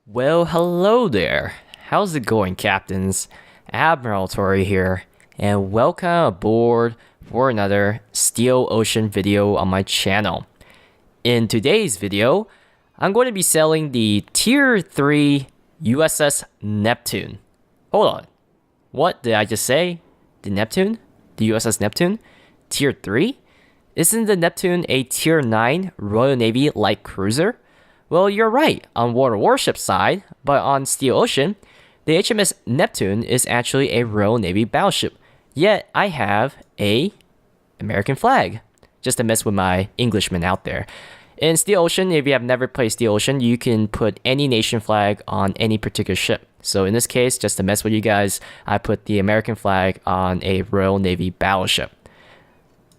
Well, hello there. How's it going, Captains? Admiral Tori here, and welcome aboard for another Steel Ocean video on my channel. In today's video, I'm going to be selling the Tier 3 USS Neptune. Hold on. What did I just say? The Neptune? The USS Neptune? Tier 3? Isn't the Neptune a Tier 9 Royal Navy light cruiser? Well, you're right on Warship side, but on Steel Ocean, the HMS Neptune is actually a Royal Navy battleship. Yet I have a American flag, just to mess with my Englishmen out there. In Steel Ocean, if you have never played Steel Ocean, you can put any nation flag on any particular ship. So in this case, just to mess with you guys, I put the American flag on a Royal Navy battleship.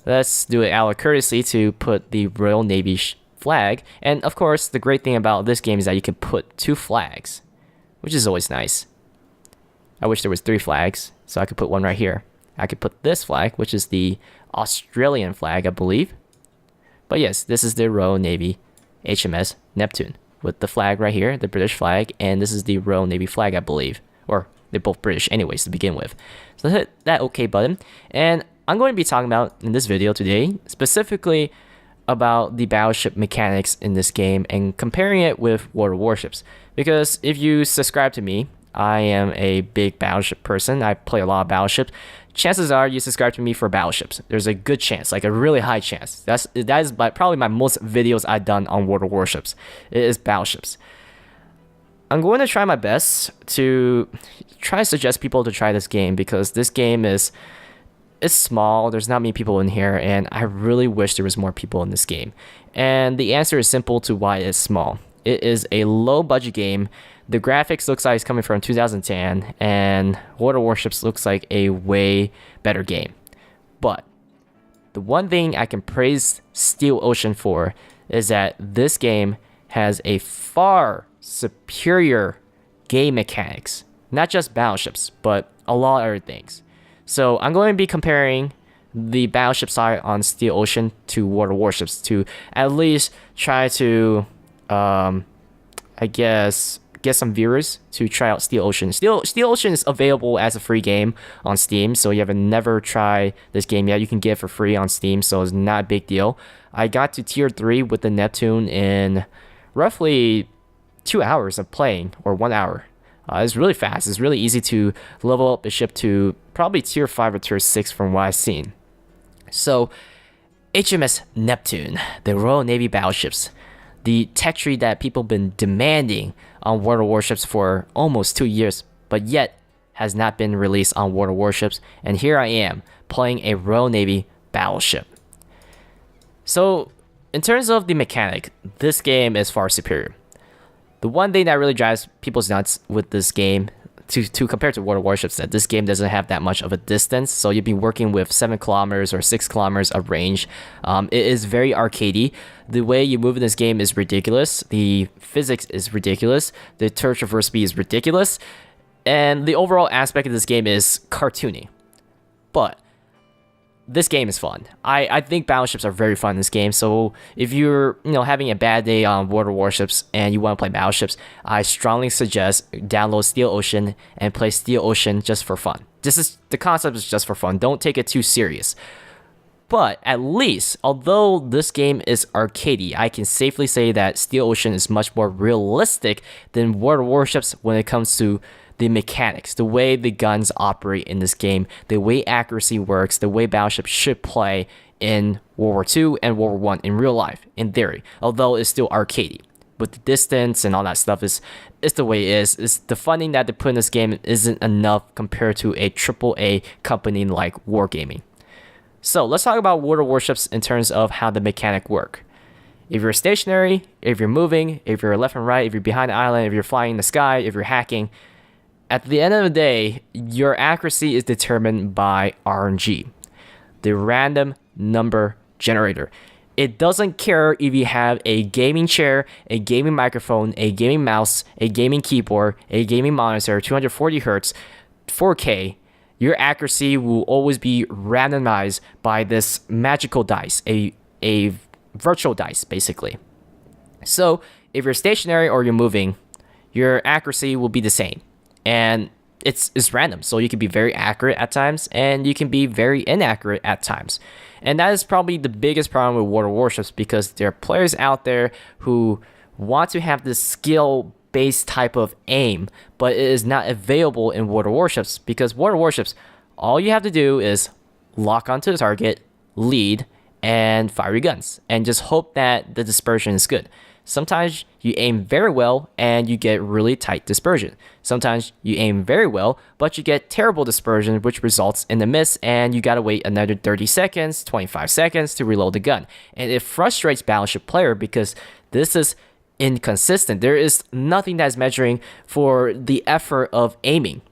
Let's do it out of courtesy to put the Royal Navy flag. And of course, the great thing about this game is that you can put two flags, which is always nice. I wish there was three flags, so I could put one right here. I could put this flag, which is the Australian flag, I believe. But yes, this is the Royal Navy HMS Neptune with the flag right here, the British flag, and this is the Royal Navy flag, I believe. Or they're both British anyways to begin with. So hit that OK button. And I'm going to be talking about in this video today, specifically about the battleship mechanics in this game and comparing it with World of Warships. Because if you subscribe to me, I am a big battleship person. I play a lot of battleships. Chances are you subscribe to me for battleships. There's a good chance, like a really high chance. That is probably my most videos I've done on World of Warships. It is battleships. I'm going to try my best to try to suggest people to try this game because this game is it's small, there's not many people in here, and I really wish there was more people in this game. And the answer is simple to why it's small. It is a low budget game. The graphics looks like it's coming from 2010, and World of Warships looks like a way better game. But the one thing I can praise Steel Ocean for is that this game has a far superior game mechanics. Not just battleships, but a lot of other things. So I'm going to be comparing the battleship side on Steel Ocean to World of Warships to at least try to, I guess, get some viewers to try out Steel Ocean. Steel Ocean is available as a free game on Steam, so you have never tried this game yet, you can get it for free on Steam, so it's not a big deal. I got to Tier 3 with the Neptune in roughly 2 hours of playing, or 1 hour. It's really fast. It's really easy to level up a ship to probably Tier 5 or Tier 6 from what I've seen. So, HMS Neptune, the Royal Navy battleships, the tech tree that people have been demanding on World of Warships for almost 2 years, but yet has not been released on World of Warships, and here I am, playing a Royal Navy battleship. So, in terms of the mechanic, this game is far superior. The one thing that really drives people's nuts with this game, to compare to World of Warships, that this game doesn't have that much of a distance, so you'll be working with 7 kilometers or 6 kilometers of range. It is very arcadey. The way you move in this game is ridiculous. The physics is ridiculous. The turret traverse speed is ridiculous. And the overall aspect of this game is cartoony. But this game is fun. I think battleships are very fun in this game. So if you're having a bad day on World of Warships and you want to play battleships, I strongly suggest download Steel Ocean and play Steel Ocean just for fun. The concept is just for fun. Don't take it too serious. But at least, although this game is arcadey, I can safely say that Steel Ocean is much more realistic than World of Warships when it comes to the mechanics, the way the guns operate in this game, the way accuracy works, the way battleships should play in World War II and World War I in real life, in theory, although it's still arcadey. But the distance and all that stuff is the way it is. It's the funding that they put in this game isn't enough compared to a AAA company like Wargaming. So let's talk about World of Warships in terms of how the mechanic work. If you're stationary, if you're moving, if you're left and right, if you're behind the island, if you're flying in the sky, if you're hacking, at the end of the day, your accuracy is determined by RNG, the random number generator. It doesn't care if you have a gaming chair, a gaming microphone, a gaming mouse, a gaming keyboard, a gaming monitor, 240 Hz, 4K. Your accuracy will always be randomized by this magical dice, a virtual dice, basically. So if you're stationary or you're moving, your accuracy will be the same. And it's random, so you can be very accurate at times and you can be very inaccurate at times. And that is probably the biggest problem with World of Warships, because there are players out there who want to have this skill-based type of aim, but it is not available in World of Warships, because World of Warships, all you have to do is lock onto the target, lead, and fire your guns, and just hope that the dispersion is good. Sometimes you aim very well and you get really tight dispersion. Sometimes you aim very well, but you get terrible dispersion, which results in a miss, and you gotta wait another 30 seconds, 25 seconds to reload the gun. And it frustrates Battleship player because this is inconsistent. There is nothing that's measuring for the effort of aiming.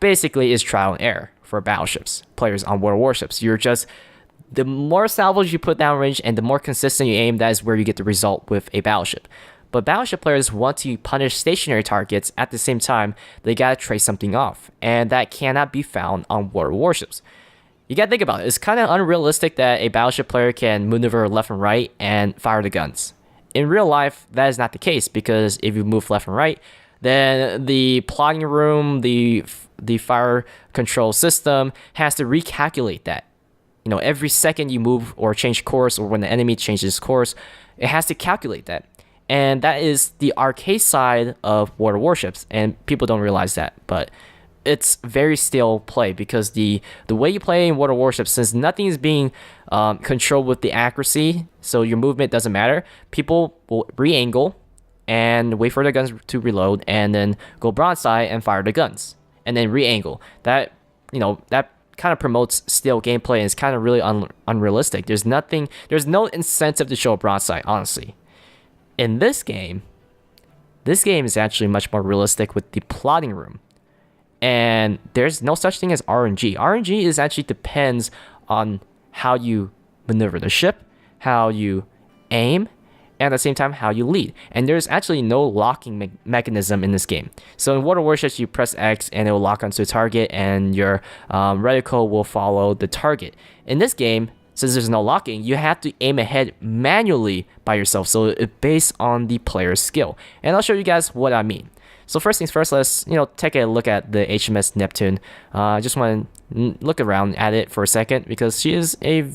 Basically, it's trial and error for Battleships players on World of Warships. You're just, the more salvos you put downrange and the more consistent you aim, that is where you get the result with a Battleship. But Battleship players want to punish stationary targets. At the same time, they gotta trace something off, and that cannot be found on World of Warships. You gotta think about it. It's kind of unrealistic that a Battleship player can maneuver left and right and fire the guns. In real life, that is not the case, because if you move left and right, then the plotting room, the fire control system has to recalculate that. You know, every second you move or change course, or when the enemy changes course, it has to calculate that. And that is the arcade side of World of Warships, and people don't realize that. But it's very stale play, because the way you play in World of Warships, since nothing is being controlled with the accuracy, so your movement doesn't matter, people will re-angle and wait for the guns to reload, and then go broadside and fire the guns, and then re-angle. That, you know, that kind of promotes stale gameplay, and it's kind of really unrealistic. There's no incentive to show a broadside, honestly. In this game is actually much more realistic with the plotting room. And there's no such thing as RNG. RNG is actually depends on how you maneuver the ship, how you aim, and at the same time how you lead. And there's actually no locking mechanism in this game. So in World of Warships, you press X and it will lock onto a target, and your reticle will follow the target. In this game, since there's no locking, you have to aim ahead manually by yourself. So it's based on the player's skill. And I'll show you guys what I mean. So first things first, let's take a look at the HMS Neptune. I just want to look around at it for a second, because she is a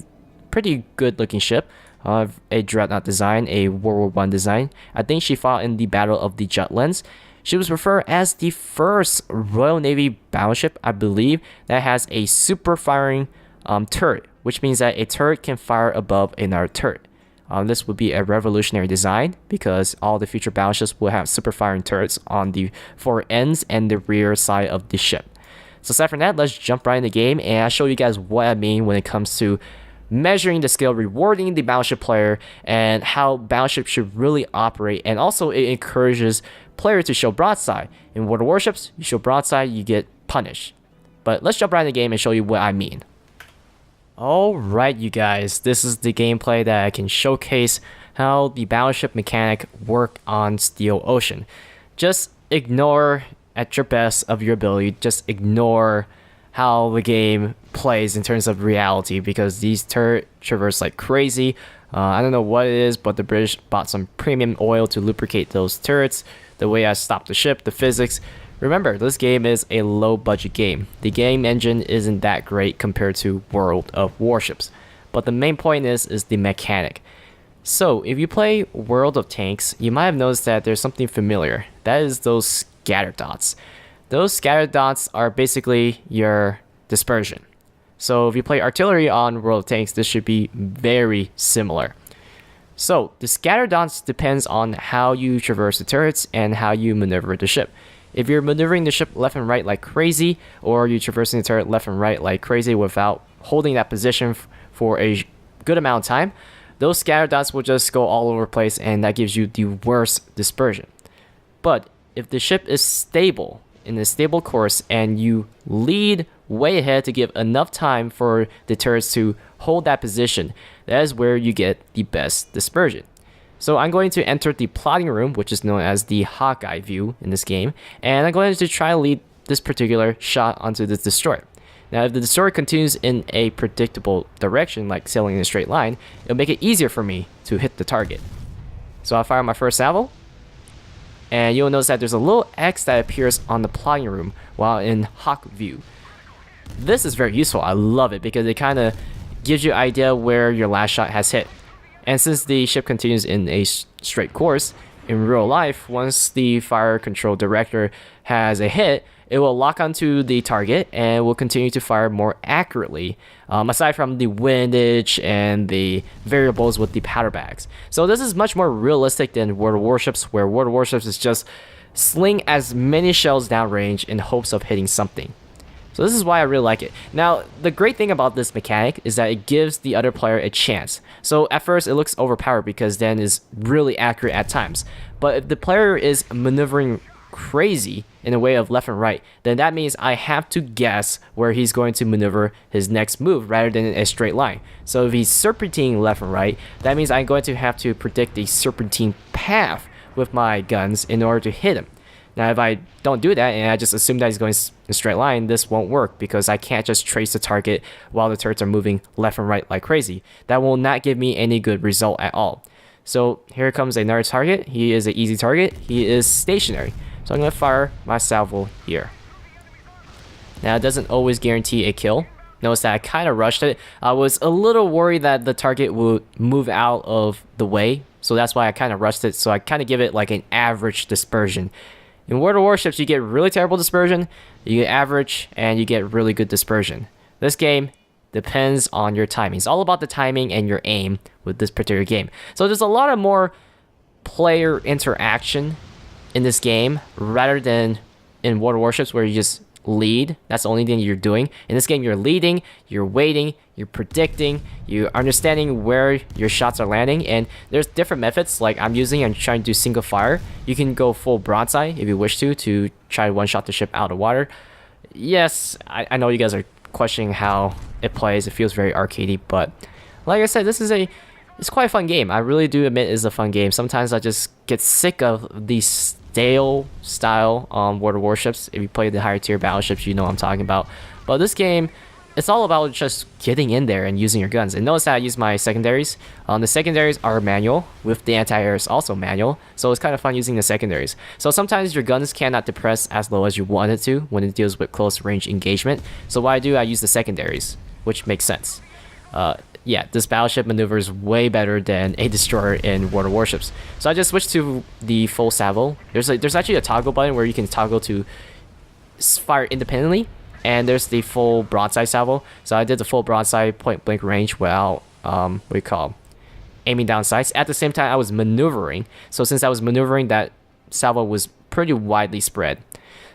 pretty good looking ship. A dreadnought design, a World War I design. I think she fought in the Battle of the Jutlands. She was referred as the first Royal Navy battleship, I believe, that has a super firing turret, which means that a turret can fire above another turret. This would be a revolutionary design, because all the future battleships will have super firing turrets on the forward ends and the rear side of the ship. So aside from that, let's jump right in the game, and I'll show you guys what I mean when it comes to measuring the skill, rewarding the Battleship player, and how Battleship should really operate. And also it encourages players to show broadside. In World of Warships, you show broadside, you get punished. But let's jump right in the game and show you what I mean. Alright, you guys, this is the gameplay that I can showcase how the Battleship mechanic work on Steel Ocean. Just ignore at your best of your ability, just ignore how the game plays in terms of reality, because these turrets traverse like crazy. I don't know what it is, but the British bought some premium oil to lubricate those turrets. The way I stopped the ship, the physics. Remember, this game is a low budget game. The game engine isn't that great compared to World of Warships. But the main point is the mechanic. So if you play World of Tanks, you might have noticed that there's something familiar. That is those scatter dots. Those scatter dots are basically your dispersion. So if you play artillery on World of Tanks, this should be very similar. So the scatter dots depends on how you traverse the turrets and how you maneuver the ship. If you're maneuvering the ship left and right like crazy, or you're traversing the turret left and right like crazy without holding that position for a good amount of time, those scatter dots will just go all over the place, and that gives you the worst dispersion. But if the ship is stable, in a stable course, and you lead way ahead to give enough time for the turrets to hold that position, that is where you get the best dispersion. So I'm going to enter the plotting room, which is known as the Hawkeye view in this game, and I'm going to try to lead this particular shot onto the destroyer. Now, if the destroyer continues in a predictable direction, like sailing in a straight line, it'll make it easier for me to hit the target. So I'll fire my first salvo, and you'll notice that there's a little X that appears on the plotting room while in hawk view. This is very useful. I love it because it kind of gives you an idea where your last shot has hit. And since the ship continues in a straight course, in real life, once the fire control director has a hit, it will lock onto the target and will continue to fire more accurately, aside from the windage and the variables with the powder bags. So this is much more realistic than World of Warships, where World of Warships is just sling as many shells downrange in hopes of hitting something. So this is why I really like it. Now, the great thing about this mechanic is that it gives the other player a chance. So at first it looks overpowered because then it's really accurate at times. But if the player is maneuvering crazy in a way of left and right, then that means I have to guess where he's going to maneuver his next move rather than in a straight line. So if he's serpentining left and right, that means I'm going to have to predict a serpentine path with my guns in order to hit him. Now, if I don't do that and I just assume that he's going in a straight line, this won't work because I can't just trace the target while the turrets are moving left and right like crazy. That will not give me any good result at all. So here comes another target. He is an easy target. He is stationary. So I'm going to fire my salvo here. Now, it doesn't always guarantee a kill. Notice that I kind of rushed it. I was a little worried that the target would move out of the way. So that's why I kind of rushed it. So I kind of give it like an average dispersion. In World of Warships, you get really terrible dispersion, you get average, and you get really good dispersion. This game depends on your timing. It's all about the timing and your aim with this particular game. So there's a lot of more player interaction in this game rather than in World of Warships where you just lead. That's the only thing you're doing. In this game, you're leading, you're waiting, you're predicting, you're understanding where your shots are landing, and there's different methods like I'm trying to do single fire. You can go full broadside if you wish to try to one-shot the ship out of water. Yes, I know you guys are questioning how it plays. It feels very arcadey, but like I said, it's quite a fun game. I really do admit it's a fun game. Sometimes I just get sick of these stale style World of Warships. If you play the higher tier battleships, you know what I'm talking about. But this game, it's all about just getting in there and using your guns. And notice that I use my secondaries. The secondaries are manual, with the anti-air is also manual. So it's kind of fun using the secondaries. So sometimes your guns cannot depress as low as you want it to when it deals with close range engagement. So what I do, I use the secondaries, which makes sense. Yeah, this battleship maneuvers way better than a destroyer in World of Warships. So I just switched to the full salvo. There's actually a toggle button where you can toggle to fire independently, and there's the full broadside salvo. So I did the full broadside point blank range without aiming down sights. At the same time, I was maneuvering. So since I was maneuvering, that salvo was pretty widely spread.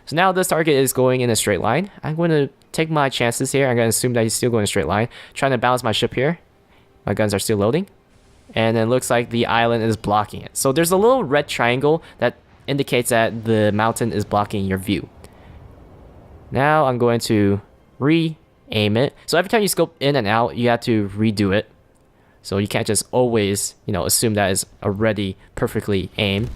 So now this target is going in a straight line. I'm going to take my chances here. I'm going to assume that he's still going in a straight line. Trying to balance my ship here. My guns are still loading. And it looks like the island is blocking it. So there's a little red triangle that indicates that the mountain is blocking your view. Now I'm going to re-aim it. So every time you scope in and out, you have to redo it. So you can't just always, assume that is already perfectly aimed.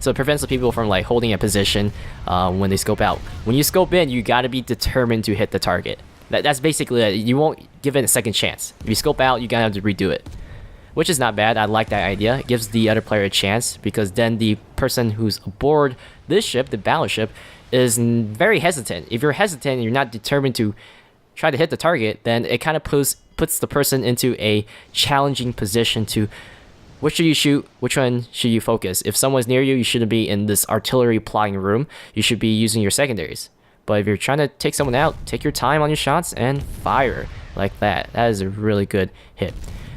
So it prevents the people from like holding a position when they scope out. When you scope in, you gotta be determined to hit the target. That's basically it. You won't give it a second chance. If you scope out, you gotta have to redo it. Which is not bad. I like that idea. It gives the other player a chance because then the person who's aboard this ship, the battleship, is very hesitant. If you're hesitant and you're not determined to try to hit the target, then it kind of puts the person into a challenging position to which should you shoot? Which one should you focus? If someone's near you, you shouldn't be in this artillery plotting room. You should be using your secondaries. But if you're trying to take someone out, take your time on your shots and fire like that. That is a really good hit.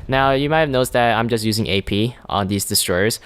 Now, you might have noticed that I'm just using AP on these destroyers.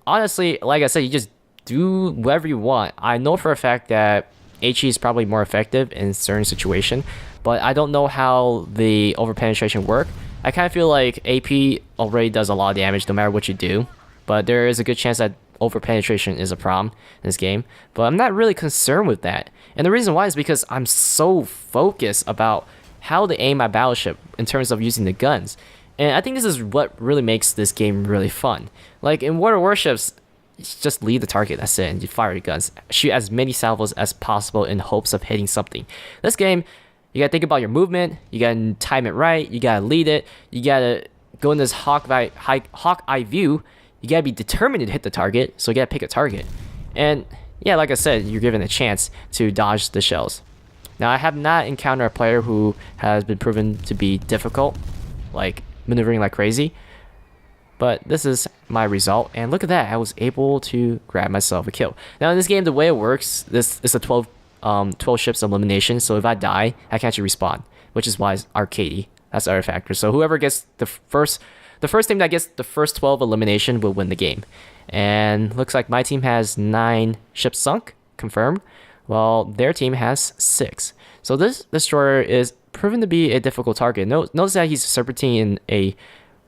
Honestly, like I said, you just do whatever you want. I know for a fact that HE is probably more effective in certain situations, but I don't know how the overpenetration work. I kind of feel like AP already does a lot of damage no matter what you do, but there is a good chance that overpenetration is a problem in this game, but I'm not really concerned with that. And the reason why is because I'm so focused about how to aim my battleship in terms of using the guns. And I think this is what really makes this game really fun. Like in World of Warships, just lead the target, that's it, and you fire your guns. Shoot as many salvos as possible in hopes of hitting something. This game, you gotta think about your movement, you gotta time it right, you gotta lead it, you gotta go in this hawk eye view, you you gotta be determined to hit the target, so you gotta pick a target. And yeah, like I said, you're given a chance to dodge the shells. Now, I have not encountered a player who has been proven to be difficult, like maneuvering like crazy. But this is my result, and look at that, I was able to grab myself a kill. Now in this game, the way it works, this is a 12 ships elimination, so if I die, I can actually respawn, which is why it's arcadey. That's the other factor. So whoever gets the first team that gets the first 12 elimination will win the game. And looks like my team has 9 ships sunk, confirmed, while their team has 6. So this destroyer is proven to be a difficult target. Notice that he's serpentine in a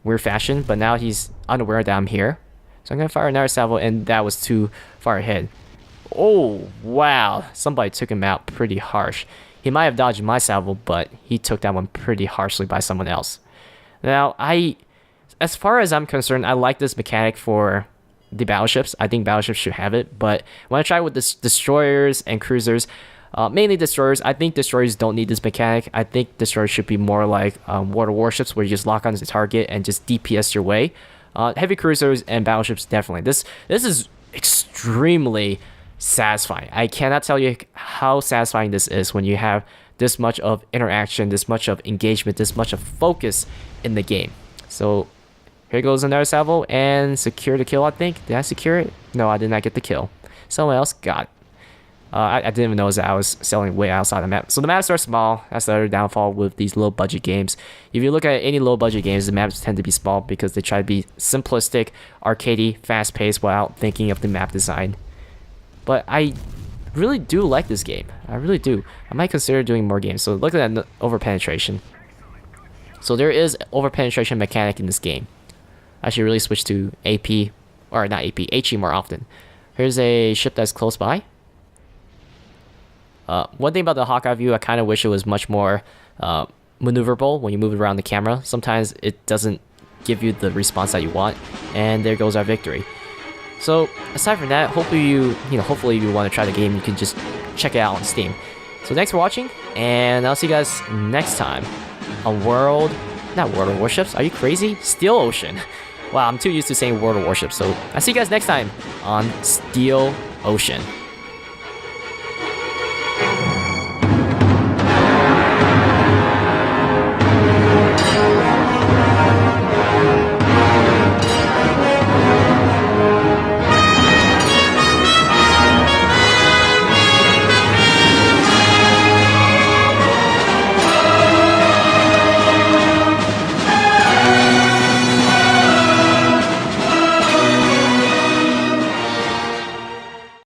weird fashion, but now he's unaware that I'm here. So I'm gonna fire another salvo, and that was too far ahead. Oh wow, somebody took him out pretty harsh. He might have dodged my salvo, but he took that one pretty harshly by someone else. Now as far as I'm concerned, I like this mechanic for the battleships. I think battleships should have it, but when I try with this destroyers and cruisers, mainly destroyers, I think destroyers don't need this mechanic. I think destroyers should be more like warships, where you just lock onto the target and just DPS your way. Heavy cruisers and battleships, definitely. This is extremely satisfying. I cannot tell you how satisfying this is when you have this much of interaction, this much of engagement, this much of focus in the game. So here goes another salvo and secure the kill, I think. Did I secure it? No, I did not get the kill. Someone else got it. I didn't even notice that I was sailing way outside the map. So the maps are small. That's the other downfall with these low budget games. If you look at any low budget games, the maps tend to be small because they try to be simplistic, arcadey, fast paced without thinking of the map design. But I really do like this game. I really do. I might consider doing more games. So look at that over penetration. So there is over penetration mechanic in this game. I should really switch to AP, or not AP, HE more often. Here's a ship that's close by. One thing about the Hawkeye view, I kind of wish it was much more maneuverable when you move it around the camera. Sometimes it doesn't give you the response that you want, and there goes our victory. So aside from that, hopefully you want to try the game, you can just check it out on Steam. So thanks for watching, and I'll see you guys next time on not World of Warships. Are you crazy? Steel Ocean. Wow, I'm too used to saying World of Warships. So I'll see you guys next time on Steel Ocean.